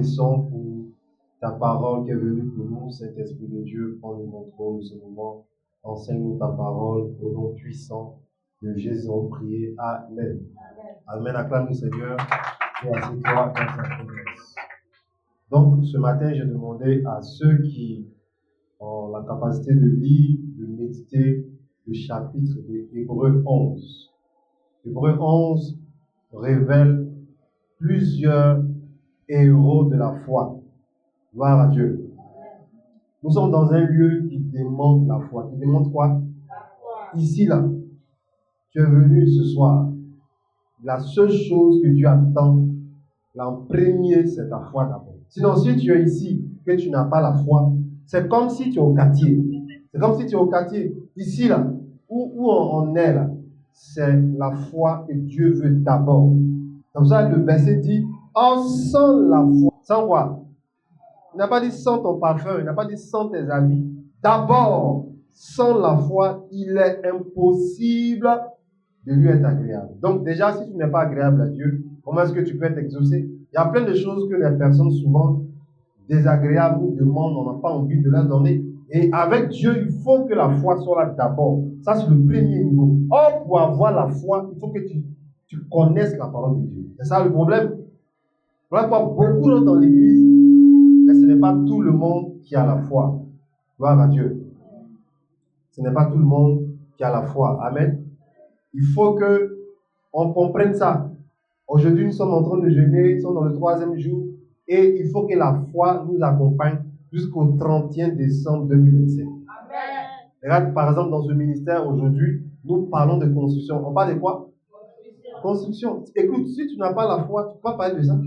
bénissons pour ta parole qui est venue pour nous. Saint-Esprit de Dieu, prends le contrôle de ce moment. Enseigne-nous ta parole au nom puissant de Jésus. On prie. Amen. Amen. Acclame le Seigneur et assieds-toi dans sa présence. Donc, ce matin, j'ai demandé à ceux qui ont la capacité de lire, de méditer le chapitre de Hébreux 11. Hébreux 11 révèle plusieurs héros de la foi. Gloire à Dieu. Nous sommes dans un lieu qui demande la foi. Qui demande quoi? Ici, là, tu es venu ce soir. La seule chose que Dieu attend, en premier, c'est ta foi d'abord. Sinon, si tu es ici, que tu n'as pas la foi, c'est comme si tu es au quartier. C'est comme si tu es au quartier. Ici, là, où on est là, c'est la foi que Dieu veut d'abord. Comme ça, le verset dit, oh, sans la foi. Sans quoi? Il n'a pas dit sans ton parfum, il n'a pas dit sans tes habits. D'abord, sans la foi, il est impossible de lui être agréable. Donc déjà, si tu n'es pas agréable à Dieu, comment est-ce que tu peux être exaucé? Il y a plein de choses que les personnes souvent désagréables nous demandent, on n'a pas envie de leur donner. Et avec Dieu, il faut que la foi soit là d'abord. Ça, c'est le premier niveau. Or, pour avoir la foi, il faut que tu connaisses la parole de Dieu. C'est ça le problème. Voilà pourquoi beaucoup rentrent dans l'église, mais ce n'est pas tout le monde qui a la foi. Gloire à Dieu. Ce n'est pas tout le monde qui a la foi. Amen. Il faut qu'on comprenne ça. Aujourd'hui, nous sommes en train de jeûner, nous sommes dans le 3e jour, et il faut que la foi nous accompagne jusqu'au 31 décembre 2025. Amen. Regarde, par exemple, dans ce ministère, aujourd'hui, nous parlons de construction. On parle de quoi? Construction. Écoute, si tu n'as pas la foi, tu ne peux pas parler de ça.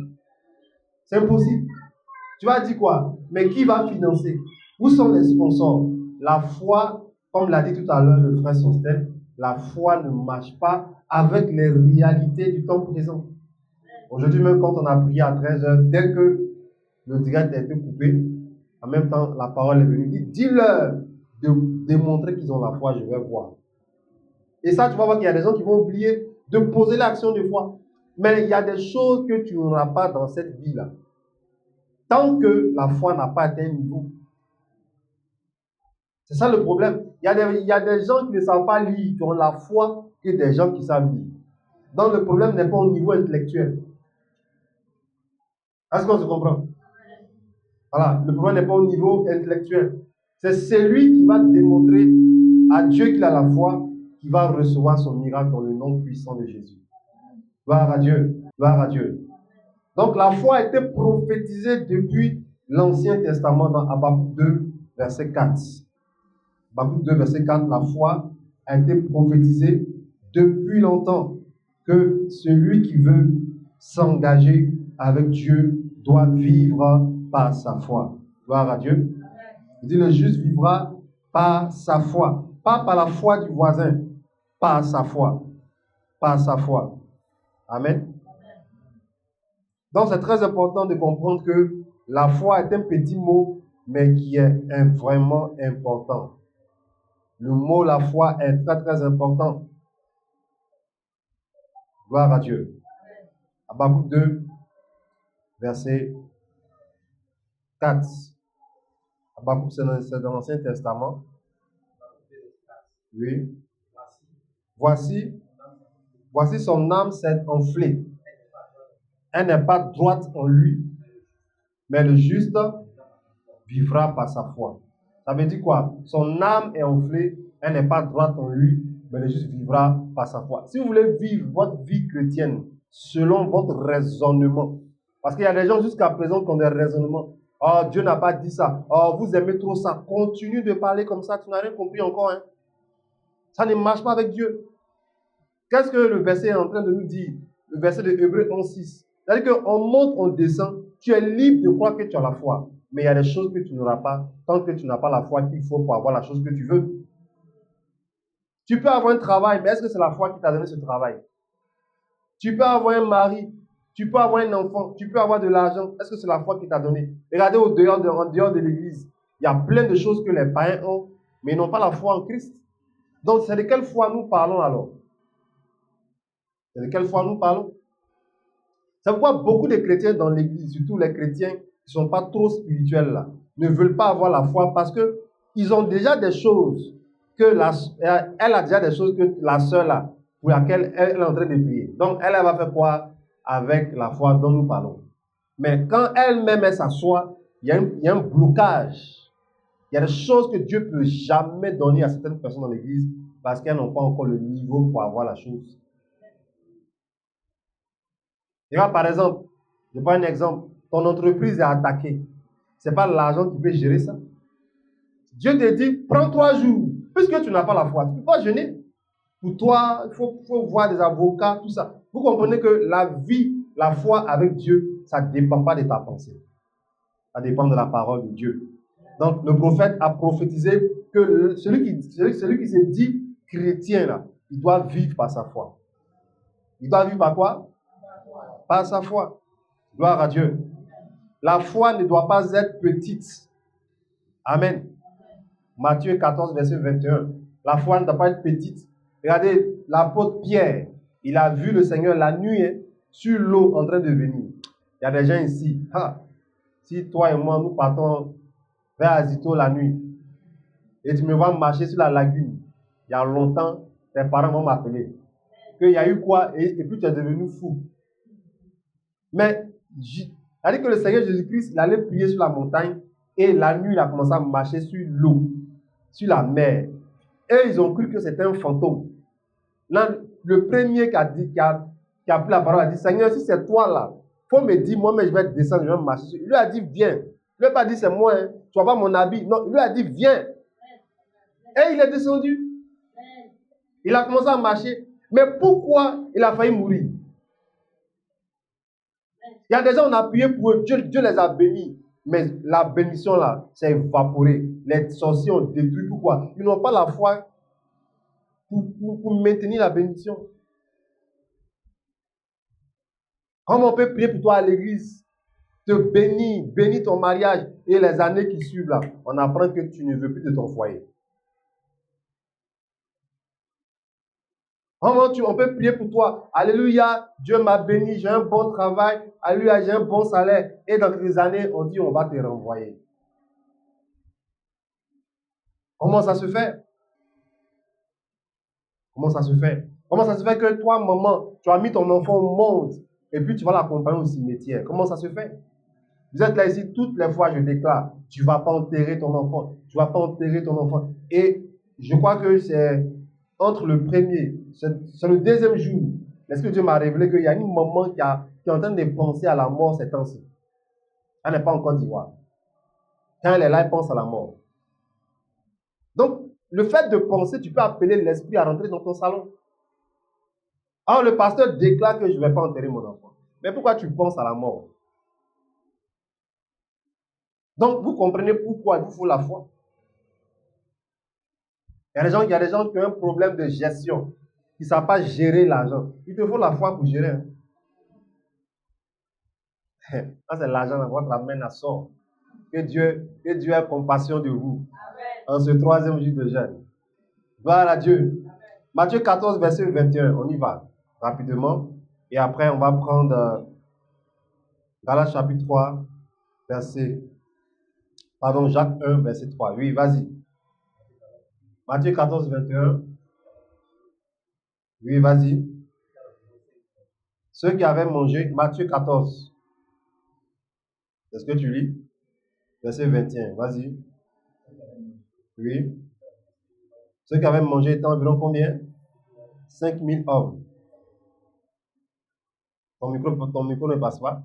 C'est impossible. Tu vas dire quoi? Mais qui va financer? Où sont les sponsors? La foi, comme l'a dit tout à l'heure le frère Sostel, la foi ne marche pas avec les réalités du temps présent. Aujourd'hui, même quand on a prié à 13h, dès que le direct a été coupé, en même temps, la parole est venue. Dis-leur de démontrer qu'ils ont la foi, je vais voir. Et ça, tu vas voir qu'il y a des gens qui vont oublier de poser l'action de foi. Mais il y a des choses que tu n'auras pas dans cette vie-là. Tant que la foi n'a pas atteint un niveau. C'est ça le problème. Il y a des gens qui ne savent pas lire, qui ont la foi, que des gens qui savent lire. Donc le problème n'est pas au niveau intellectuel. Est-ce qu'on se comprend? Voilà, le problème n'est pas au niveau intellectuel. C'est celui qui va démontrer à Dieu qu'il a la foi, qui va recevoir son miracle dans le nom puissant de Jésus. Gloire à Dieu. Gloire à Dieu. Donc la foi a été prophétisée depuis l'Ancien Testament dans Habakkuk 2, verset 4. Habakkuk 2, verset 4, la foi a été prophétisée depuis longtemps que celui qui veut s'engager avec Dieu doit vivre par sa foi. Gloire à Dieu. Il dit le juste vivra par sa foi. Pas par la foi du voisin, par sa foi. Par sa foi. Amen. Donc c'est très important de comprendre que la foi est un petit mot, mais qui est vraiment important. Le mot la foi est très très important. Gloire à Dieu. Habakkuk 2, verset 4. Habakkuk, c'est dans l'Ancien Testament. Oui. Voici son âme s'est enflée. Elle n'est pas droite en lui, mais le juste vivra par sa foi. Ça veut dire quoi? Son âme est enflée, elle n'est pas droite en lui, mais le juste vivra par sa foi. Si vous voulez vivre votre vie chrétienne selon votre raisonnement, parce qu'il y a des gens jusqu'à présent qui ont des raisonnements. Oh, Dieu n'a pas dit ça. Oh, vous aimez trop ça. Continue de parler comme ça, tu n'as rien compris encore. Hein? Ça ne marche pas avec Dieu. Qu'est-ce que le verset est en train de nous dire? Le verset de Hébreux 11:6. C'est-à-dire qu'on monte, on descend. Tu es libre de croire que tu as la foi. Mais il y a des choses que tu n'auras pas tant que tu n'as pas la foi qu'il faut pour avoir la chose que tu veux. Tu peux avoir un travail, mais est-ce que c'est la foi qui t'a donné ce travail? Tu peux avoir un mari, tu peux avoir un enfant, tu peux avoir de l'argent. Est-ce que c'est la foi qui t'a donné? Regardez en dehors de l'église. Il y a plein de choses que les païens ont, mais ils n'ont pas la foi en Christ. Donc, c'est de quelle foi nous parlons alors? C'est de quelle foi nous parlons? C'est pourquoi beaucoup de chrétiens dans l'église, surtout les chrétiens qui ne sont pas trop spirituels là, ne veulent pas avoir la foi parce qu'ils ont déjà des choses elle a déjà des choses que la sœur là, pour laquelle elle est en train de prier. Donc elle va faire quoi avec la foi dont nous parlons? Mais quand elle-même s'assoit, il y a un blocage. Il y a des choses que Dieu ne peut jamais donner à certaines personnes dans l'église parce qu'elles n'ont pas encore le niveau pour avoir la chose. Et là, par exemple, je prends un exemple. Ton entreprise est attaquée. Ce n'est pas l'argent qui peut gérer ça. Dieu te dit, prends 3 jours. Puisque tu n'as pas la foi, tu ne peux pas jeûner. Pour toi, il faut voir des avocats, tout ça. Vous comprenez que la vie, la foi avec Dieu, ça ne dépend pas de ta pensée. Ça dépend de la parole de Dieu. Donc, le prophète a prophétisé que celui qui se dit chrétien, là, il doit vivre par sa foi. Il doit vivre par quoi? Par sa foi. Gloire à Dieu. La foi ne doit pas être petite. Amen. Matthieu 14, verset 21. La foi ne doit pas être petite. Regardez, l'apôtre Pierre, il a vu le Seigneur la nuit sur l'eau en train de venir. Il y a des gens ici. Si toi et moi, nous partons vers Azito la nuit, et tu me vois marcher sur la lagune, il y a longtemps, tes parents vont m'appeler. Qu'il y a eu quoi, et puis tu es devenu fou. Mais, c'est-à-dire que le Seigneur Jésus-Christ, il allait prier sur la montagne, et la nuit, il a commencé à marcher sur l'eau, sur la mer. Et ils ont cru que c'était un fantôme. Là, le premier qui a pris la parole a dit, Seigneur, si c'est toi là, il faut me dire, moi, mais je vais descendre, je vais marcher. Il lui a dit, viens. Il ne lui a pas dit, c'est moi, hein. Tu vois pas mon habit. Non, il lui a dit, viens. Et il est descendu. Il a commencé à marcher. Mais pourquoi il a failli mourir? Il y a des gens, on a prié pour eux, Dieu les a bénis. Mais la bénédiction là, s'est évaporée. Les sorciers ont détruit. Pourquoi? Ils n'ont pas la foi pour maintenir la bénédiction. Comment on peut prier pour toi à l'église, te bénir ton mariage, et les années qui suivent là, on apprend que tu ne veux plus de ton foyer. Comment on peut prier pour toi, alléluia, Dieu m'a béni, j'ai un bon travail, alléluia, j'ai un bon salaire, et dans quelques années, on dit on va te renvoyer. Comment ça se fait? Comment ça se fait? Comment ça se fait que toi, maman, tu as mis ton enfant au monde, et puis tu vas l'accompagner au cimetière? Comment ça se fait? Vous êtes là ici, toutes les fois je déclare, tu ne vas pas enterrer ton enfant, tu ne vas pas enterrer ton enfant. Et je crois que c'est entre le premier, c'est le deuxième jour, l'Esprit de Dieu m'a révélé qu'il y a une maman qui est en train de penser à la mort ces temps-ci. Elle n'est pas en Côte d'Ivoire. Quand elle est là, elle pense à la mort. Donc, le fait de penser, tu peux appeler l'esprit à rentrer dans ton salon. Alors, le pasteur déclare que je ne vais pas enterrer mon enfant. Mais pourquoi tu penses à la mort? Donc, vous comprenez pourquoi il vous faut la foi. Il y a des gens qui ont un problème de gestion, qui ne savent pas gérer l'argent. Il te faut la foi pour gérer. Ça, c'est l'argent, votre main à sort. Que Dieu ait compassion de vous. Amen. En ce 3e jour de jeûne. Gloire à Dieu. Amen. Matthieu 14, verset 21. On y va rapidement. Et après, on va prendre Galates chapitre 3, Jacques 1, verset 3. Oui, vas-y. Matthieu 14, 21. Oui, vas-y. Ceux qui avaient mangé, Matthieu 14. Est-ce que tu lis? Verset 21, vas-y. Oui. Ceux qui avaient mangé étaient environ combien? 5000 hommes. Ton micro ne passe pas?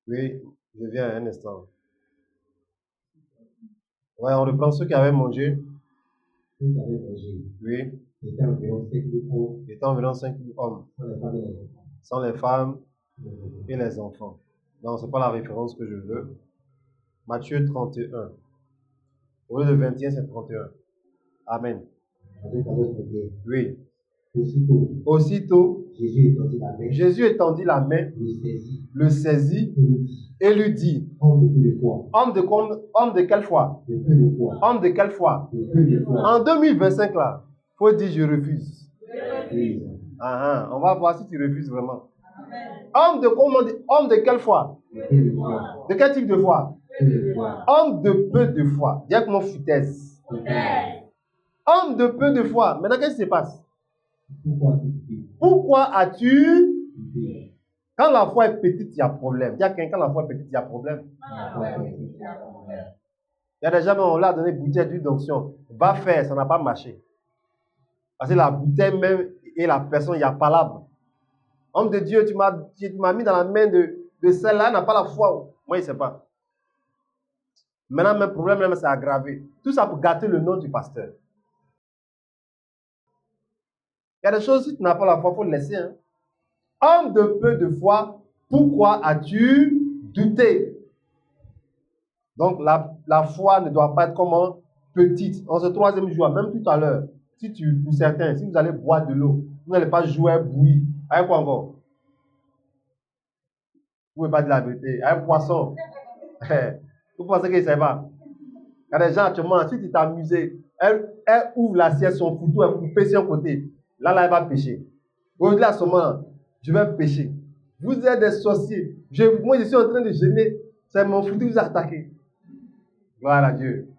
Oui, je viens un instant. Ouais, on reprend ceux qui avaient mangé. Ceux qui avaient mangé. Oui. Étaient environ 5000 hommes. Étaient environ 5000 hommes. Sans les femmes et les enfants. Non, ce n'est pas la référence que je veux. Matthieu 31. Au lieu de 21, c'est 31. Amen. Oui. Aussitôt, Jésus étendit la main, le saisit et lui dit, homme de quelle foi? Homme de quelle foi? En 2025 là, il faut dire je refuse. On va voir si tu refuses vraiment. Homme de comment homme de quelle foi? De quel type de foi? Homme de peu de foi. Dis avec moi foutaise. Homme de peu de foi. Maintenant, qu'est-ce qui se passe? Pourquoi as-tu... Quand la foi est petite, il y a problème. Dis à quelqu'un, quand la foi est petite, il y a problème. Il y a des gens, on leur a donné bouteille d'huile d'onction. Va faire, ça n'a pas marché. Parce que la bouteille même et la personne, il y a palabre. Homme de Dieu, tu m'as mis dans la main de celle-là, n'a pas la foi. Moi, il ne sait pas. Maintenant, le problème, même, c'est aggravé. Tout ça pour gâter le nom du pasteur. Il y a des choses, si tu n'as pas la foi, il faut le laisser. Hein. Homme de peu de foi, pourquoi as-tu douté? Donc, la foi ne doit pas être comment? Petite. En ce troisième jour, même tout à l'heure, pour certains, si vous allez boire de l'eau, vous n'allez pas jouer bouillie. Avec quoi encore? Vous ne pouvez pas dire la vérité. Avec poisson. Vous pensez qu'il ne sait pas? Il y a des gens actuellement, ensuite ils t'amusent. Elle ouvre l'assiette, son couteau, elle coupe sur un côté. Là, elle va pêcher. Aujourd'hui, à ce moment, je vais pêcher. Vous êtes des sorciers. Moi, je suis en train de gêner. C'est mon couteau qui vous a attaqué. Gloire à Dieu.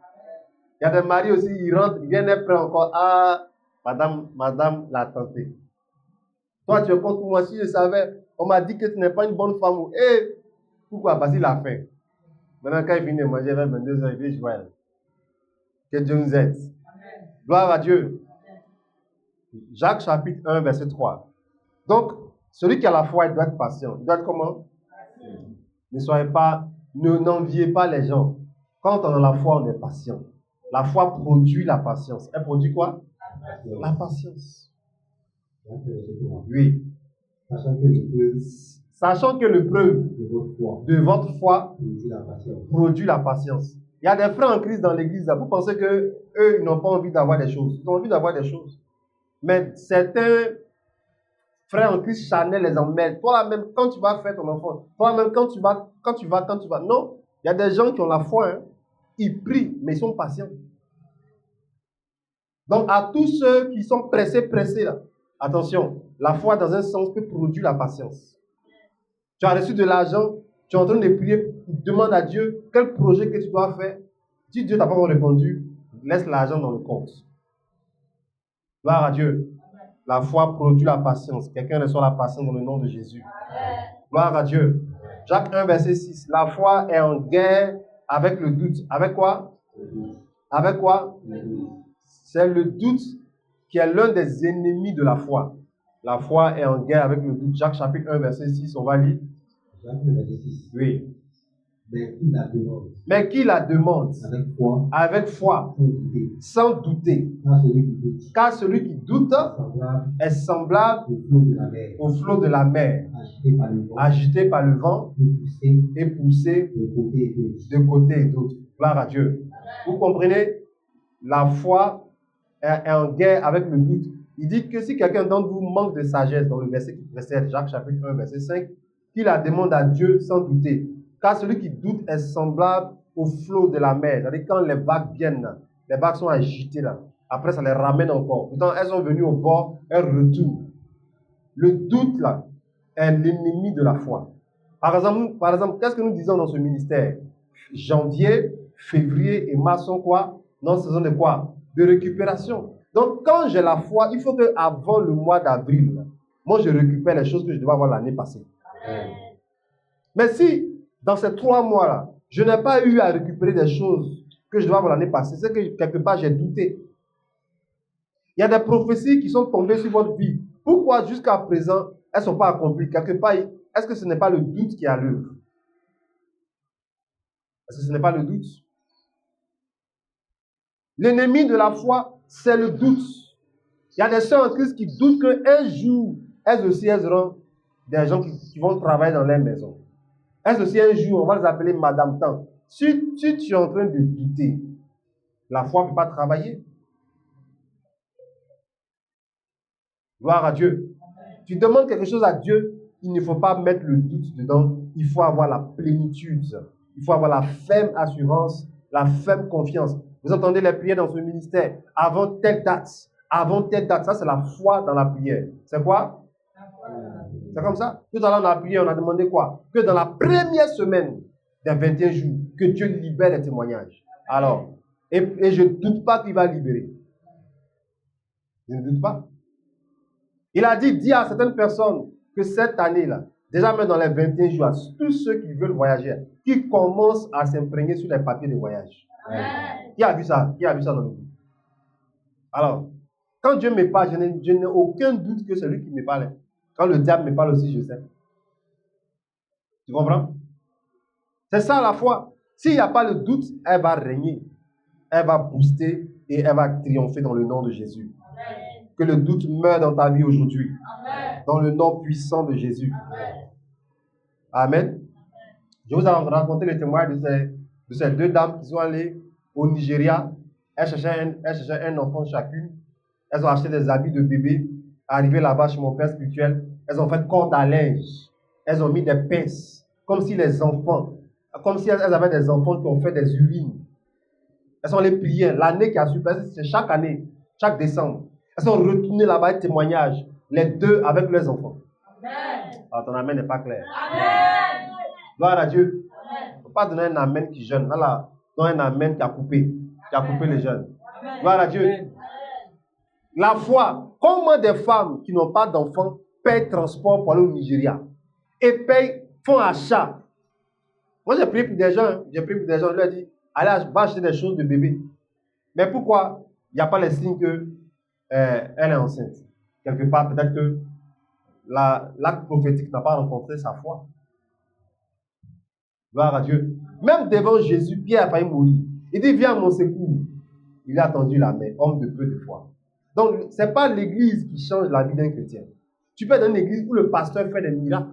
Il y a des maris aussi, ils rentrent, ils viennent prêts encore. Ah, madame l'a tenté. Toi, tu es contre moi. Si je savais, on m'a dit que tu n'es pas une bonne femme. Pourquoi? Parce qu'il a faim. Maintenant, quand il finit de manger vers 22h, il vient jouer. Que Dieu nous aide. Gloire à Dieu. Jacques chapitre 1, verset 3. Donc, celui qui a la foi, il doit être patient. Il doit être comment? Ne soyez pas, n'enviez pas les gens. Quand on a la foi, on est patient. La foi produit la patience. Elle produit quoi? La patience. Oui. Sachant que le preuve de votre foi produit la patience. Il y a des frères en crise dans l'église. Vous pensez qu'eux, ils n'ont pas envie d'avoir des choses. Ils ont envie d'avoir des choses. Mais certains frères en crise charnels les emmènent. Toi-même, quand tu vas faire ton enfant, toi-même, quand tu vas. Non, il y a des gens qui ont la foi. Hein. Ils prient, mais ils sont patients. Donc, à tous ceux qui sont pressés là, attention, la foi, dans un sens, peut produire la patience. Tu as reçu de l'argent, tu es en train de prier, demande à Dieu quel projet que tu dois faire. Si Dieu t'a pas répondu, laisse l'argent dans le compte. Gloire à Dieu. La foi produit la patience. Quelqu'un reçoit la patience dans le nom de Jésus. Gloire à Dieu. Jacques 1, verset 6. La foi est en guerre avec le doute. Avec quoi? Avec quoi? C'est le doute qui est l'un des ennemis de la foi. La foi est en guerre avec le doute. Jacques chapitre 1, verset 6, on va lire. Jacques 1, verset 6. Oui. Mais qui la demande? Avec foi. Sans douter. Car celui qui doute est semblable au flot de la mer, agité par le vent et poussé de côté et d'autre. Gloire à Dieu. Vous comprenez? La foi est en guerre avec le doute. Il dit que si quelqu'un d'entre vous manque de sagesse, dans le verset qui précède, Jacques chapitre 1, verset 5, qu'il la demande à Dieu sans douter. Car celui qui doute est semblable au flot de la mer. C'est-à-dire quand les vagues viennent, les vagues sont agitées là. Après, ça les ramène encore. Pourtant, elles sont venues au bord, elles retournent. Le doute là est l'ennemi de la foi. Par exemple, qu'est-ce que nous disons dans ce ministère? Janvier, février et mars sont quoi? Non, ce sont de quoi? De récupération. Donc, quand j'ai la foi, il faut qu'avant le mois d'avril, moi, je récupère les choses que je devais avoir l'année passée. Amen. Mais si, dans ces 3 mois-là, je n'ai pas eu à récupérer des choses que je devais avoir l'année passée, c'est que quelque part, j'ai douté. Il y a des prophéties qui sont tombées sur votre vie. Pourquoi, jusqu'à présent, elles ne sont pas accomplies? Quelque part, est-ce que ce n'est pas le doute qui est à l'œuvre? Est-ce que ce n'est pas le doute? L'ennemi de la foi, c'est le doute. Il y a des sœurs en Christ qui doutent qu'un jour, elles aussi, elles auront des gens qui vont travailler dans leur maison. Elles aussi, un jour, on va les appeler Madame Tant. Si tu es en train de douter, la foi ne peut pas travailler. Gloire à Dieu. Tu demandes quelque chose à Dieu, il ne faut pas mettre le doute dedans. Il faut avoir la plénitude. Il faut avoir la ferme assurance, la ferme confiance. Vous entendez les prières dans ce ministère. Avant telle date, avant telle date. Ça, c'est la foi dans la prière. C'est quoi? C'est comme ça. Tout à l'heure, on a prié, on a demandé quoi? Que dans la première semaine des 21 jours, que Dieu libère les témoignages. Alors, et je ne doute pas qu'il va libérer. Je ne doute pas. Il a dit, dis à certaines personnes que cette année-là, déjà même dans les 21 jours, tous ceux qui veulent voyager, qui commencent à s'imprégner sur les papiers de voyage. Qui a vu ça? Qui a vu ça dans le monde? Alors, quand Dieu me parle, je n'ai aucun doute que c'est lui qui me parle. Quand le diable me parle aussi, je sais. Tu comprends? C'est ça la foi. S'il n'y a pas le doute, elle va régner. Elle va booster et elle va triompher dans le nom de Jésus. Amen. Que le doute meure dans ta vie aujourd'hui. Amen. Dans le nom puissant de Jésus. Amen. Amen. Je vous ai raconté le témoignage de ces deux dames qui sont allées au Nigeria. Elles cherchaient un enfant chacune. Elles ont acheté des habits de bébé. Arrivé là-bas chez mon père spirituel, elles ont fait corde à linge. Elles ont mis des pinces. Comme si les enfants, comme si elles avaient des enfants qui ont fait des urines. Elles sont allées prier. L'année qui a suivi, c'est chaque année, chaque décembre. Elles sont retournées là-bas, un témoignage. Les deux avec leurs enfants. Amen. Alors ton amen n'est pas clair. Amen. Gloire à Dieu. Il ne faut pas donner un amen qui jeûne. Là, donne un amen qui a coupé les jeunes. Amen. Gloire à Dieu. Amen. La foi. Comment des femmes qui n'ont pas d'enfants payent transport pour aller au Nigeria et font achat? Moi, j'ai prié pour des gens. Je leur ai dit, allez, va acheter des choses de bébé. Mais pourquoi il n'y a pas les signes qu'elle est enceinte? Quelque part, peut-être que l'acte prophétique n'a pas rencontré sa foi. Gloire à Dieu. Même devant Jésus, Pierre a failli mourir. Il dit, viens à mon secours. Il a attendu la main, homme de peu de foi. Donc, ce n'est pas l'église qui change la vie d'un chrétien. Tu peux être dans une église où le pasteur fait des miracles.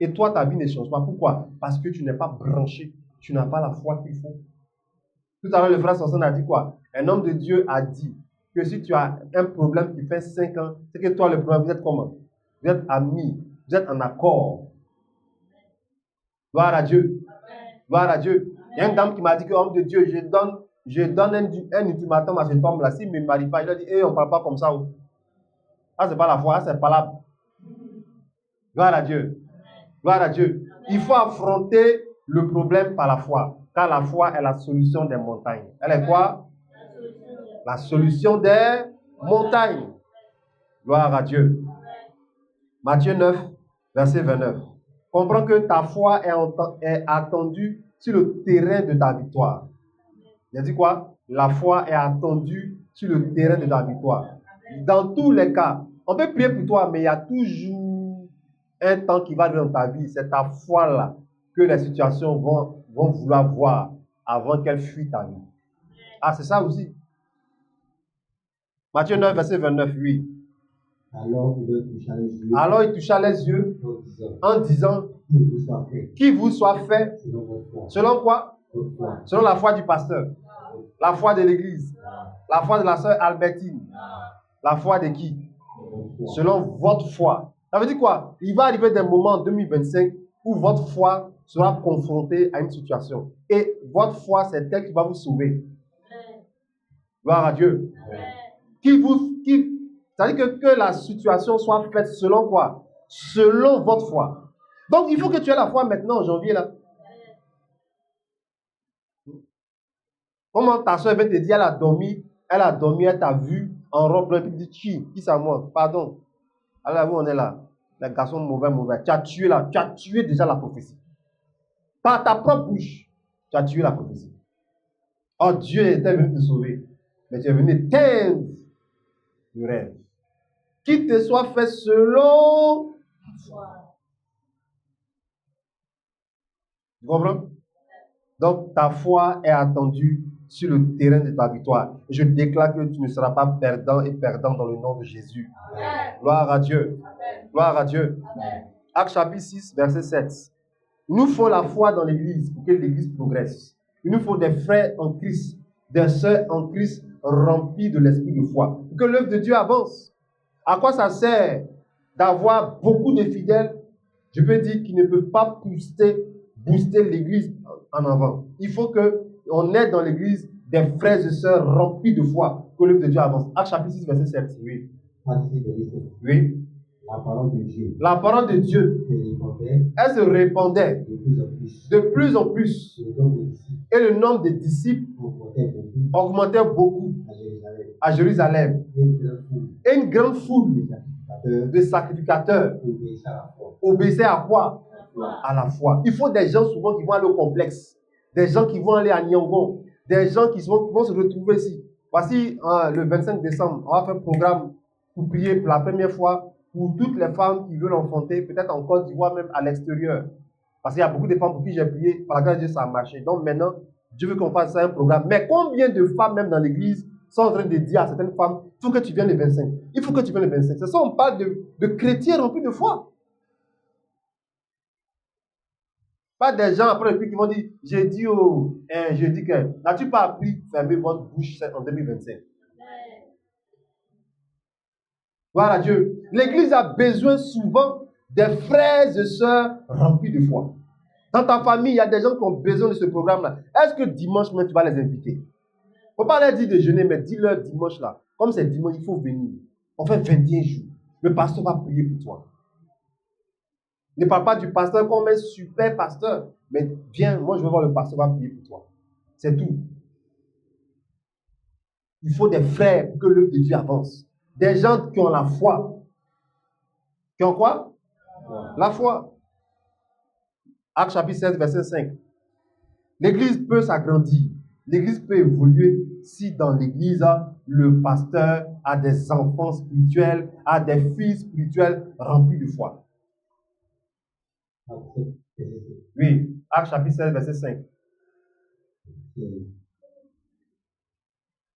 Et toi, ta vie ne change pas. Pourquoi? Parce que tu n'es pas branché. Tu n'as pas la foi qu'il faut. Tout à l'heure, le frère Sanson a dit quoi? Un homme de Dieu a dit que si tu as un problème qui fait 5 ans, c'est que toi, le problème, vous êtes comment? Vous êtes amis. Vous êtes en accord. Gloire à Dieu. Gloire à Dieu. Il y a une dame qui m'a dit que homme de Dieu, je donne un ultimatum à cet homme-là. S'il ne me marie pas, il a dit, on ne parle pas comme ça. Ah, ce n'est pas la foi, c'est pas là. Gloire à Dieu. Gloire à Dieu. Il faut affronter le problème par la foi. Car la foi est la solution des montagnes. Elle est quoi? La solution des montagnes. Gloire à Dieu. Matthieu 9, verset 29. Comprends que ta foi est attendue sur le terrain de ta victoire. Il a dit quoi? La foi est attendue sur le terrain de ta victoire. Dans tous les cas, on peut prier pour toi, mais il y a toujours un temps qui va arriver dans ta vie. C'est ta foi-là que les situations vont vouloir voir avant qu'elle fuit ta vie. Ah, c'est ça aussi. Matthieu 9, verset 29, oui. Alors il toucha les yeux en disant qu'il vous soit fait selon quoi? Selon la foi du pasteur, la foi de l'église, la foi de la sœur Albertine, la foi de qui? Selon votre foi. Ça veut dire quoi? Il va arriver des moments en 2025 où votre foi sera confrontée à une situation. Et votre foi, c'est elle qui va vous sauver. Gloire à Dieu. C'est-à-dire que la situation soit faite selon quoi? Selon votre foi. Donc, il faut que tu aies la foi maintenant en janvier, là. Comment ta soeur vient te dire, elle a dormi, elle t'a vu en robe blanche, puis dit, qui c'est moi? Pardon. Alors, vous, on est là. Les garçons mauvais. Tu as tué déjà la prophétie. Par ta propre bouche, tu as tué la prophétie. Oh, Dieu était venu te sauver. Mais tu es venu éteindre le rêve. Qu'il te soit fait selon ta foi. Tu comprends? Donc, ta foi est attendue sur le terrain de ta victoire. Je déclare que tu ne seras pas perdant et perdant dans le nom de Jésus. Amen. Gloire à Dieu. Amen. Gloire à Dieu. Actes chapitre 6, verset 7. Il nous faut la foi dans l'église pour que l'église progresse. Il nous faut des frères en Christ, des sœurs en Christ remplis de l'esprit de foi pour que l'œuvre de Dieu avance. À quoi ça sert d'avoir beaucoup de fidèles? Je peux dire qu'ils ne peuvent pas booster l'église en avant. Il faut qu'on ait dans l'église des frères et sœurs remplis de foi que l'œuvre de Dieu avance. Actes chapitre 6, verset 7. Oui. Oui. La parole de Dieu. La parole de Dieu. Elle se répandait de plus en plus. Et le nombre de disciples augmentait beaucoup à Jérusalem. Et une grande foule de sacrificateurs obéissaient à quoi? À la foi. Il faut des gens souvent qui vont aller au complexe, des gens qui vont aller à Nyangon, des gens qui vont se retrouver ici. Voici le 25 décembre, on va faire un programme pour prier pour la première fois pour toutes les femmes qui veulent enfanter, peut-être en Côte d'Ivoire, même à l'extérieur. Parce qu'il y a beaucoup de femmes pour qui j'ai prié, par la grâce de Dieu, ça a marché. Donc maintenant, Dieu veut qu'on fasse ça un programme. Mais combien de femmes, même dans l'église, sont en train de dire à certaines femmes, il faut que tu viennes le 25. Il faut que tu viennes le 25. C'est ça, on parle de chrétiens remplis de foi. Pas des gens après le qui vont dire, j'ai dit que, n'as-tu pas appris fermer votre bouche en 2025? Gloire à Dieu. L'église a besoin souvent des frères et sœurs remplis de foi. Dans ta famille, il y a des gens qui ont besoin de ce programme-là. Est-ce que dimanche même tu vas les inviter? Il ne faut pas leur dire de jeûner, mais dis-leur dimanche là. Comme c'est dimanche, il faut venir. On fait 21 jours. Le pasteur va prier pour toi. Ne parle pas du pasteur comme un super pasteur. Mais viens, moi je veux voir le pasteur va prier pour toi. C'est tout. Il faut des frères pour que l'œuvre de Dieu avance. Des gens qui ont la foi. Qui ont quoi? La foi. Actes chapitre 16, verset 5. L'église peut s'agrandir. L'église peut évoluer si dans l'église, le pasteur a des enfants spirituels, a des filles spirituelles remplis de foi. Oui, Actes chapitre 16, verset 5.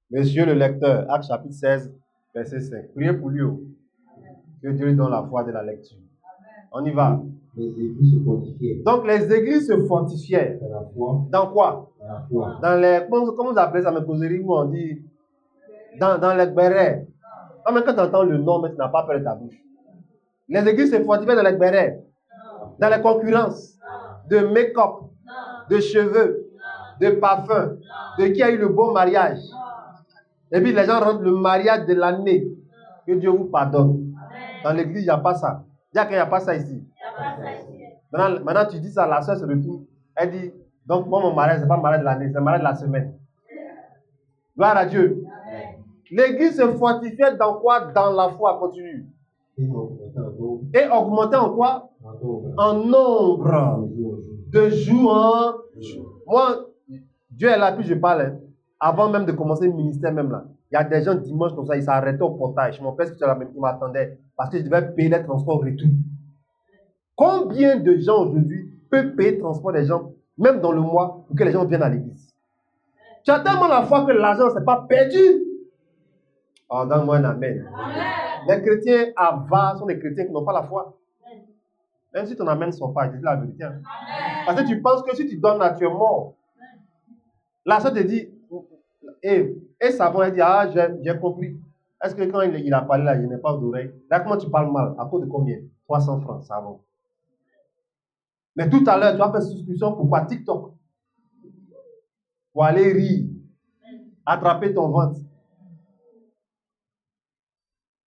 Monsieur le lecteur, Actes chapitre 16, verset 5. Priez pour lui. Que Dieu lui donne la foi de la lecture. On y va. Les églises se fortifiaient. Donc les églises se fortifiaient. Dans la foi. Dans quoi? Dans la foi. Dans les, comment vous appelez ça, mes causeries où on dit dans les bérets. Même quand tu entends le nom, mais tu n'as pas peur de ta bouche. Les églises se fortifiaient dans les bérets, dans les concurrences de make-up, de cheveux, de parfums, de qui a eu le bon mariage. Et puis les gens rentrent le mariage de l'année. Que Dieu vous pardonne. Dans l'église, il n'y a pas ça. Dis qu'il n'y a pas ça ici. Maintenant, tu dis ça, la soeur se retourne. Elle dit, donc moi, mon mariage, ce n'est pas le mariage de l'année, c'est le mariage de la semaine. Gloire à Dieu. L'église se fortifiait dans quoi? Dans la foi. Continue. Et augmentait en quoi? En nombre. De jour en jour. Moi, Dieu est là, puis je parle. Hein. Avant même de commencer le ministère, même là. Il y a des gens dimanche comme ça, ils s'arrêtaient au portage. Mon père, il m'attendait parce que je devais payer les transports retour. Combien de gens aujourd'hui peuvent payer le transport des gens, même dans le mois, pour que les gens viennent à l'église? Tu as tellement la foi que l'argent, ce n'est pas perdu. Oh, donne-moi un amen. Les chrétiens avares sont des chrétiens qui n'ont pas la foi. Même si ton amen ne sont pas, je dis la vérité. Parce que tu penses que si tu donnes là, tu es mort. La soeur te dit, et savon, elle dit, ah, j'ai compris. Est-ce que quand il a parlé là, il n'est pas d'oreille? Là, comment tu parles mal? À cause de combien? 300 francs, savon. Mais tout à l'heure, tu as fait souscription pour quoi? TikTok. Pour aller rire. Attraper ton ventre.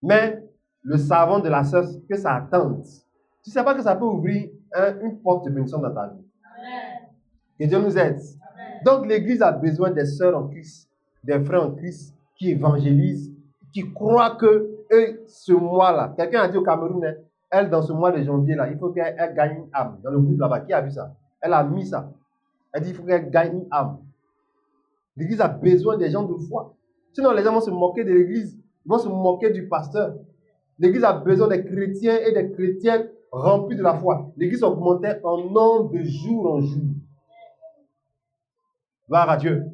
Mais le savon de la soeur, que ça attend. Tu ne sais pas que ça peut ouvrir une porte de bénédiction dans ta vie. Que Dieu nous aide. Donc l'église a besoin des sœurs en Christ, des frères en Christ qui évangélisent, qui croient que ce mois-là, quelqu'un a dit au Cameroun, elle dans ce mois de janvier-là, il faut qu'elle gagne une âme. Dans le groupe là-bas, qui a vu ça? Elle a mis ça. Elle dit il faut qu'elle gagne une âme. L'église a besoin des gens de foi. Sinon les gens vont se moquer de l'église, ils vont se moquer du pasteur. L'église a besoin des chrétiens et des chrétiennes remplis de la foi. L'église augmentait en nombre de jour en jour. Gloire à Dieu.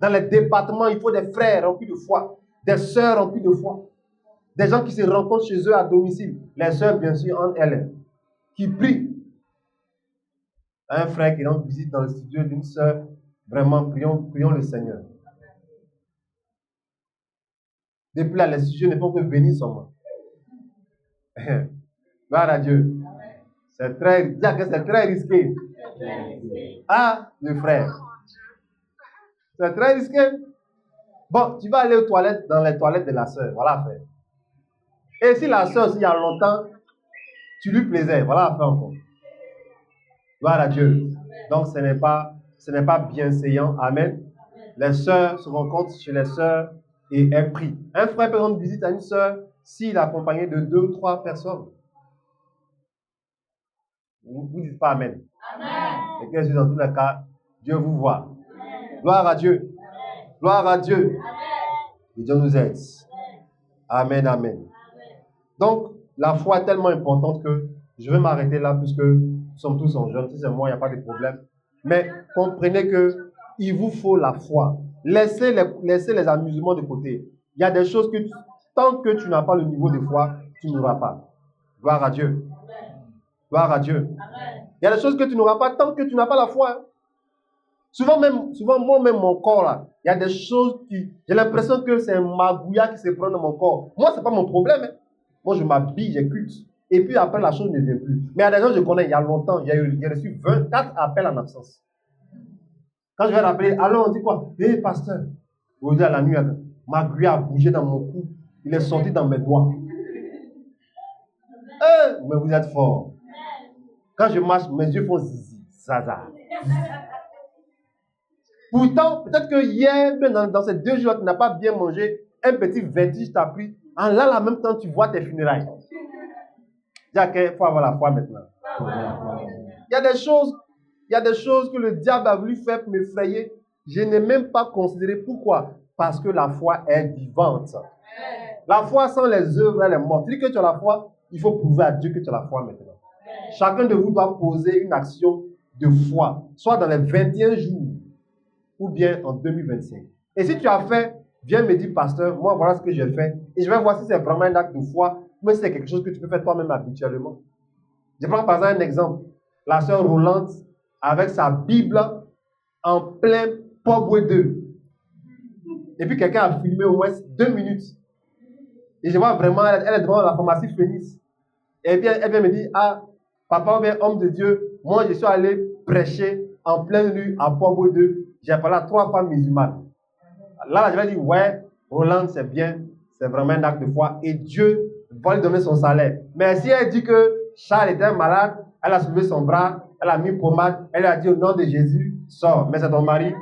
Dans les départements, il faut des frères remplis de foi, des sœurs remplies de foi, des gens qui se rencontrent chez eux à domicile. Les sœurs, bien sûr, entre elles, qui prient. Un frère qui rend visite dans le studio d'une sœur, vraiment, prions le Seigneur. Depuis là, les studios ne font que venir seulement. Gloire à Dieu. C'est très risqué. Ah, le frère. C'est très risqué. Bon, tu vas aller aux toilettes, dans les toilettes de la sœur. Voilà à faire. Et si la sœur, s'il y a longtemps, tu lui plaisais, voilà à faire encore. Gloire à Dieu. Donc, ce n'est pas bienséant. Amen. Les sœurs se rencontrent chez les sœurs et est pris. Un frère peut rendre visite à une sœur s'il est accompagné de 2 ou 3 personnes. Vous ne dites pas Amen. Amen. Et que dans tous les cas, Dieu vous voit. Gloire à Dieu. Gloire à Dieu. Et Dieu nous aide. Amen, amen. Donc, la foi est tellement importante que je vais m'arrêter là puisque nous sommes tous en jeûne. Si c'est moi, il n'y a pas de problème. Mais comprenez que il vous faut la foi. Laissez les amusements de côté. Il y a des choses que tant que tu n'as pas le niveau de foi, tu n'auras pas. Gloire à Dieu. Gloire à Dieu. Il y a des choses que tu n'auras pas tant que tu n'as pas la foi. Souvent, moi-même, mon corps, là, il y a des choses qui... J'ai l'impression que c'est un magouilla qui se prend dans mon corps. Moi, ce n'est pas mon problème. Hein. Moi, je m'habille, j'écoute. Et puis après, la chose ne vient plus. Mais il y a des gens que je connais, il y a longtemps, j'ai reçu 24 appels en absence. Quand je vais rappeler, alors on dit quoi? Hé, pasteur, vous dites à la nuit, magouilla a bougé dans mon cou. Il est sorti dans mes doigts. Mais vous êtes fort. Quand je marche, mes yeux font zizi, zaza. Pourtant, peut-être que hier, dans ces 2 jours, tu n'as pas bien mangé, un petit vertige t'a pris. En là, en même temps, tu vois tes funérailles. Il faut avoir la foi maintenant. Il y a des choses que le diable a voulu faire pour m'effrayer. Je n'ai même pas considéré. Pourquoi? Parce que la foi est vivante. La foi sans les œuvres, elle est morte. Tu dis que tu as la foi, il faut prouver à Dieu que tu as la foi maintenant. Chacun de vous doit poser une action de foi, soit dans les 21 jours, ou bien en 2025. Et si tu as fait, viens me dire, pasteur, moi voilà ce que j'ai fait. Et je vais voir si c'est vraiment un acte de foi, ou si c'est quelque chose que tu peux faire toi-même habituellement. Je prends par exemple un exemple. La sœur Rolande, avec sa Bible en plein Poboué 2. Et puis quelqu'un a filmé au moins 2 minutes. Et je vois vraiment, elle est devant la pharmacie Phoenix. Et puis elle vient me dire, ah, papa ou bien homme de Dieu, moi je suis allé prêcher en pleine rue à Poboué 2. J'ai parlé à 3 femmes musulmanes. Là, je vais dire, ouais, Roland, c'est bien, c'est vraiment un acte de foi. Et Dieu va lui donner son salaire. Mais si elle dit que Charles était malade, elle a soulevé son bras, elle a mis pommade, elle a dit au nom de Jésus, sors. Mais c'est ton mari.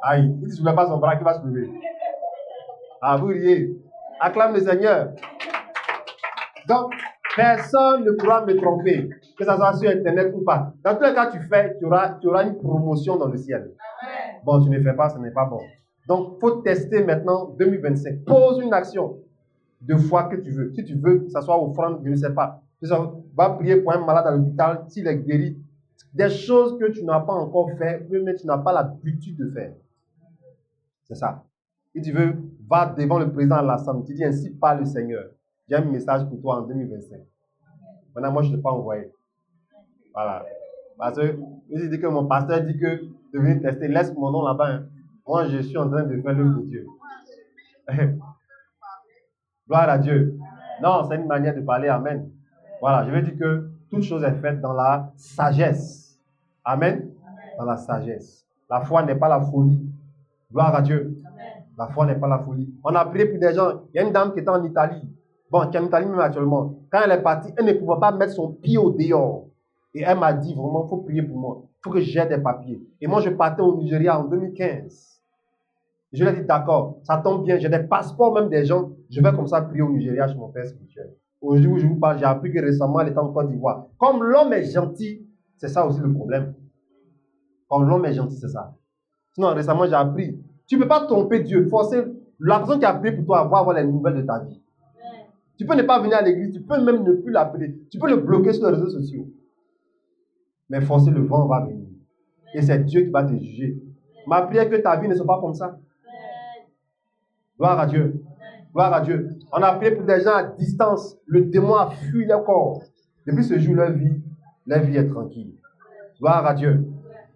Aïe, il ne soulève pas son bras, qui va se lever? Ah, vous riez. Acclame le Seigneur. Donc, personne ne pourra me tromper, que ça soit sur Internet ou pas. Dans tous les cas, tu fais, tu auras une promotion dans le ciel. Amen. Bon, tu ne fais pas, ce n'est pas bon. Donc, il faut tester maintenant 2025. Pose une action de foi que tu veux. Si tu veux que ça soit offrande, je ne sais pas. Va prier pour un malade à l'hôpital, s'il est guéri. Des choses que tu n'as pas encore fait, mais tu n'as pas l'habitude de faire. C'est ça. Si tu veux, va devant le président de l'Assemblée. Tu dis ainsi parle le Seigneur. J'ai un message pour toi en 2025. Maintenant, moi, je ne l'ai pas envoyé. Voilà. Parce que je dis que mon pasteur dit que de venir tester, laisse mon nom là-bas. Hein. Moi, je suis en train de faire l'œuvre de Dieu. Gloire à Dieu. Non, c'est une manière de parler. Amen. Voilà, je veux dire que toute chose est faite dans la sagesse. Amen. Dans la sagesse. La foi n'est pas la folie. Gloire à Dieu. La foi n'est pas la folie. On a prié pour des gens. Il y a une dame qui était en Italie. Bon, qui est en Italie même actuellement. Quand elle est partie, elle ne pouvait pas mettre son pied au dehors. Et elle m'a dit vraiment, il faut prier pour moi. Il faut que j'ai des papiers. Et moi, je partais au Nigeria en 2015. Je lui ai dit, d'accord, ça tombe bien. J'ai des passeports même des gens. Je vais comme ça prier au Nigeria chez mon père spirituel. Aujourd'hui où je vous parle, j'ai appris que récemment, elle était en Côte d'Ivoire. Comme l'homme est gentil, c'est ça aussi le problème. Comme l'homme est gentil, c'est ça. Sinon, récemment, j'ai appris. Tu ne peux pas tromper Dieu. Forcer la personne qui a prié pour toi va avoir les nouvelles de ta vie. Tu peux ne pas venir à l'église. Tu peux même ne plus l'appeler. Tu peux le bloquer sur les réseaux sociaux. Mais forcer le vent va venir. Et c'est Dieu qui va te juger. Ma prière que ta vie ne soit pas comme ça. Gloire à Dieu. Gloire à Dieu. On a prié pour des gens à distance. Le démon a fui leur corps. Depuis ce jour, leur vie est tranquille. Gloire à Dieu.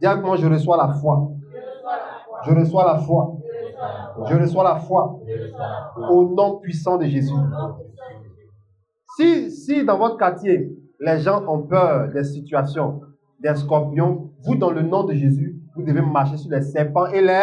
Dis avec moi, je reçois la foi. Je reçois la foi. Je reçois la foi. Au nom puissant de Jésus. Si dans votre quartier, les gens ont peur des situations, des scorpions, vous, dans le nom de Jésus, vous devez marcher sur les serpents et les...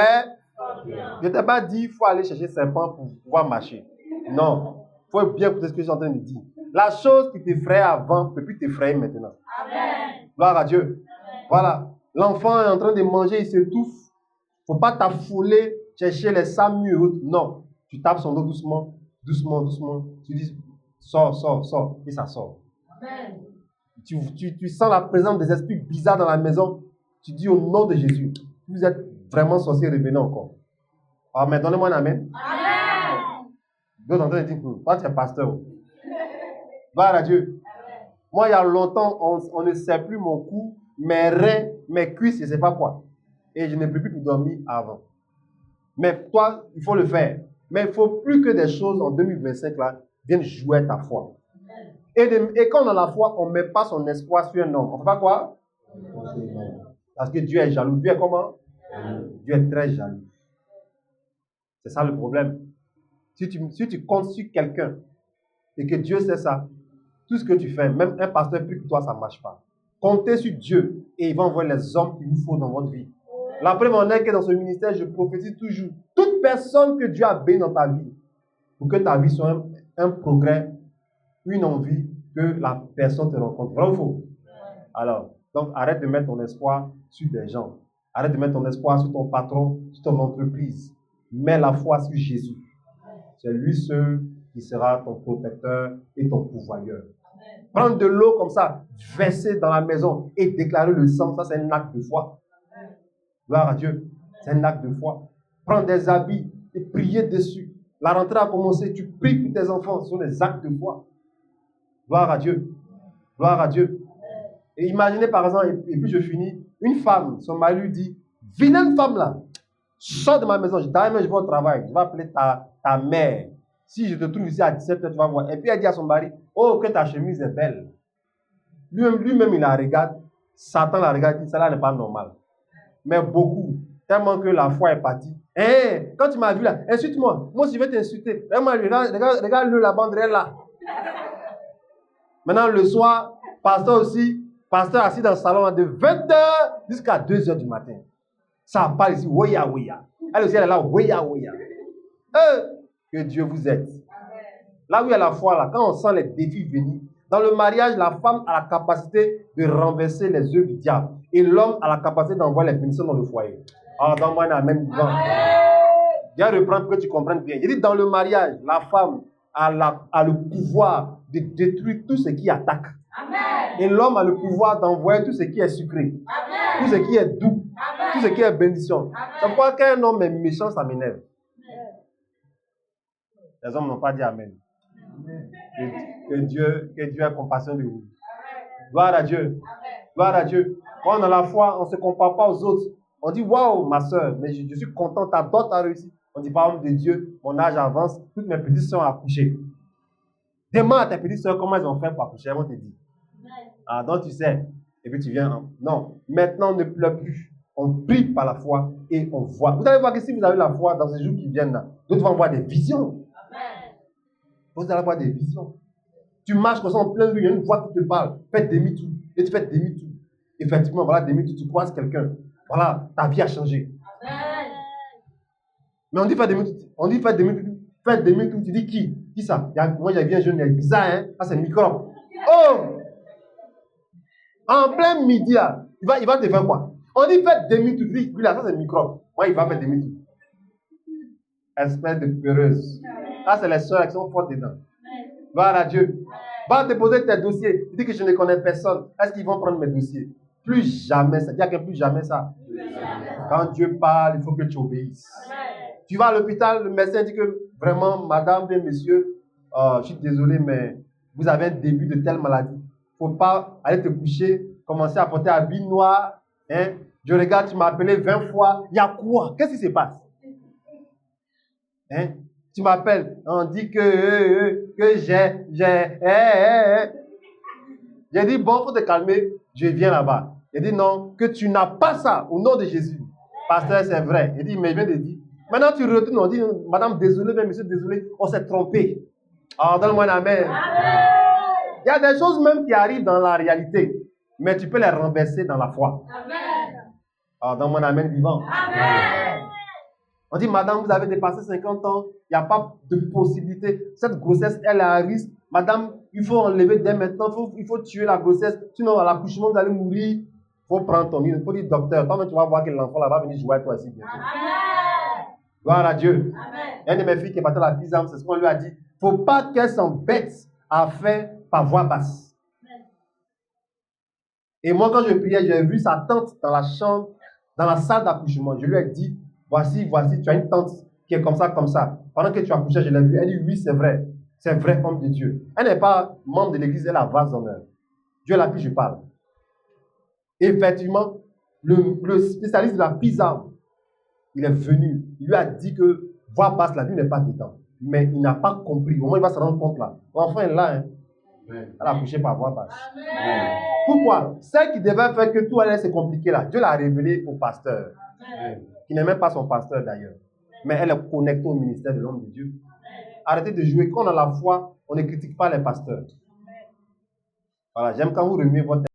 Je ne t'ai pas dit qu'il faut aller chercher serpent pour pouvoir marcher. Non. Il faut bien écouter ce que je suis en train de dire. La chose qui t'effrayait avant ne peut plus t'effrayer maintenant. Amen. Gloire à Dieu. Voilà. L'enfant est en train de manger, il s'étouffe. Il ne faut pas t'affoler, chercher les SAMU et autres. Non. Tu tapes son dos doucement, doucement, doucement. Tu dis, sors, sors, sors. Et ça sort. Amen. Tu sens la présence des esprits bizarres dans la maison. Tu dis au nom de Jésus, vous êtes vraiment sorcier, revenez encore. Amen. Donnez-moi un amen. Amen. D'autres en train de dire, toi tu es pasteur. Gloire à Dieu. Amen. Moi, il y a longtemps, on ne sait plus mon cou, mes reins, mes cuisses, je ne sais pas quoi. Et je n'ai plus pu dormir avant. Mais toi, il faut le faire. Mais il ne faut plus que des choses en 2025 là viennent jouer ta foi. Et quand on a la foi, on ne met pas son espoir sur un homme. On ne fait pas quoi? Parce que Dieu est jaloux. Dieu est comment? Dieu est très jaloux. C'est ça le problème. Si tu comptes sur quelqu'un et que Dieu sait ça, tout ce que tu fais, même un pasteur plus que toi, ça ne marche pas. Comptez sur Dieu et il va envoyer les hommes qu'il vous faut dans votre vie. La preuve en est que dans ce ministère, je prophétise toujours toute personne que Dieu a bénie dans ta vie pour que ta vie soit un progrès, une envie que la personne te rencontre. Vrai ou faux? Alors, donc arrête de mettre ton espoir sur des gens. Arrête de mettre ton espoir sur ton patron, sur ton entreprise. Mets la foi sur Jésus. C'est lui seul qui sera ton protecteur et ton pourvoyeur. Prendre de l'eau comme ça, verser dans la maison et déclarer le sang, ça c'est un acte de foi. Gloire à Dieu. C'est un acte de foi. Prendre des habits et prier dessus. La rentrée a commencé, tu pries pour tes enfants, ce sont des actes de foi. Gloire à Dieu. Gloire à Dieu. Et imaginez par exemple, et puis je finis, une femme, son mari lui dit, vilaine femme là, sors de ma maison, je vais au travail, je vais appeler ta mère. Si je te trouve ici à 17h, tu vas voir. Et puis elle dit à son mari, oh, que ta chemise est belle. Lui-même, il la regarde, Satan la regarde, il dit, ça là n'est pas normal. Mais beaucoup, tellement que la foi est partie. Hey, quand tu m'as vu là, insulte-moi. Moi, si je vais t'insulter, regarde-le la banderole là. Maintenant, le soir, pasteur assis dans le salon de 20h jusqu'à 2h du matin. Ça parle ici, ouya, ouya. Elle aussi, elle est là, ouya, ouya. Que Dieu vous aide. Là où il y a la foi, là, quand on sent les défis venir, dans le mariage, la femme a la capacité de renverser les œuvres du diable. Et l'homme a la capacité d'envoyer les bénédictions dans le foyer. Alors, donne-moi un amen. Viens reprendre pour que tu comprennes bien. Il dit, dans le mariage, la femme a le pouvoir de détruire tout ce qui attaque. Amen. Et l'homme a le pouvoir d'envoyer tout ce qui est sucré. Amen. Tout ce qui est doux. Amen. Tout ce qui est bénédiction. C'est pourquoi qu'un homme est méchant, ça m'énerve. Les hommes n'ont pas dit Amen. Que Dieu ait compassion de vous. Gloire à Dieu. Gloire à Dieu. Quand on a la foi, on ne se compare pas aux autres. On dit, waouh, ma soeur, mais je suis content, ta dot a réussi. On dit, par exemple de Dieu, mon âge avance, toutes mes petites soeurs ont accouché. Demande à tes petites soeurs comment elles ont fait pour accoucher, elles vont te dire. Ah, donc tu sais. Et puis tu viens. Non, maintenant on ne pleure plus. On prie par la foi et on voit. Vous allez voir que si vous avez la foi dans ces jours qui viennent là, d'autres vont voir des visions. Vous allez avoir des visions. Tu marches comme ça en plein rue, il y a une voix qui te parle. Fais demi-tour. Et tu fais demi-tour. Effectivement, voilà, demi-tour, tu croises quelqu'un. Voilà, ta vie a changé. Amen. Mais on dit fais demi-tour. On dit fais demi-tour. Fais demi-tour. Tu dis qui? Qui ça? Moi, j'ai vu un jeune, il est bizarre, hein? Ça, c'est microbe. Oh! En plein midi, là, il va te faire quoi? On dit fais demi-tour. Tu dis, lui là, ça, c'est microbe. Moi, il va faire demi-tour. Espèce de peureuse. Ça, c'est les soeurs qui sont fortes dedans. Gloire à Dieu. Va déposer tes dossiers. Tu dis que je ne connais personne. Est-ce qu'ils vont prendre mes dossiers? Plus jamais ça. Dis à quelqu'un plus jamais ça. Quand Dieu parle, il faut que tu obéisses. Tu vas à l'hôpital, le médecin dit que vraiment, madame, bien monsieur, je suis désolé, mais vous avez un début de telle maladie. Il ne faut pas aller te coucher, commencer à porter un habit noir. Hein? Je regarde, tu m'as appelé 20 fois. Il y a quoi? Qu'est-ce qui se passe? Hein? Tu m'appelles, on dit que j'ai. J'ai dit, bon, il faut te calmer, je viens là-bas. Il dit, non, que tu n'as pas ça, au nom de Jésus. Pasteur, c'est vrai. Il dit, mais il vient de dire. Maintenant, tu retournes, on dit, madame, désolé, mais monsieur, désolé, on s'est trompé. Alors, donne-moi un amen. Amen. Il y a des choses même qui arrivent dans la réalité, mais tu peux les renverser dans la foi. Amen. Alors, dans mon amen vivant. Amen. On dit, madame, vous avez dépassé 50 ans, il n'y a pas de possibilité. Cette grossesse, elle est à risque. Madame, il faut enlever dès maintenant, il faut tuer la grossesse. Sinon, à l'accouchement, vous allez mourir. Il faut prendre ton livre. Il faut dire, docteur, toi-même, tu vas voir que l'enfant là va venir jouer avec toi ici bientôt. Amen. Gloire à Dieu. Amen. Une de mes filles qui est partie à la PISA, c'est ce qu'on lui a dit. Il ne faut pas qu'elle s'embête à faire par voix basse. Amen. Et moi, quand je priais, j'ai vu sa tante dans la chambre, dans la salle d'accouchement. Je lui ai dit, voici, tu as une tante qui est comme ça, comme ça. Pendant que tu accouchais, je l'ai vu. Elle dit, oui, c'est vrai. C'est vrai, homme de Dieu. Elle n'est pas membre de l'église, elle a vase d'honneur. Dieu l'a pu, je parle. Effectivement, le spécialiste de la PISA, il est venu. Il lui a dit que voix basse, la vie n'est pas dedans. Mais il n'a pas compris. Au moins, il va se rendre compte là. L'enfant est là. Hein. Elle a accouché par voix basse. Amen. Pourquoi? Celle qui devait faire que tout allait se compliquer là, Dieu l'a révélé au pasteur. Amen. Qui n'est même pas son pasteur d'ailleurs. Mais elle est connectée au ministère de l'homme de Dieu. Arrêtez de jouer. Quand on a la foi, on ne critique pas les pasteurs. Voilà, j'aime quand vous remuez votre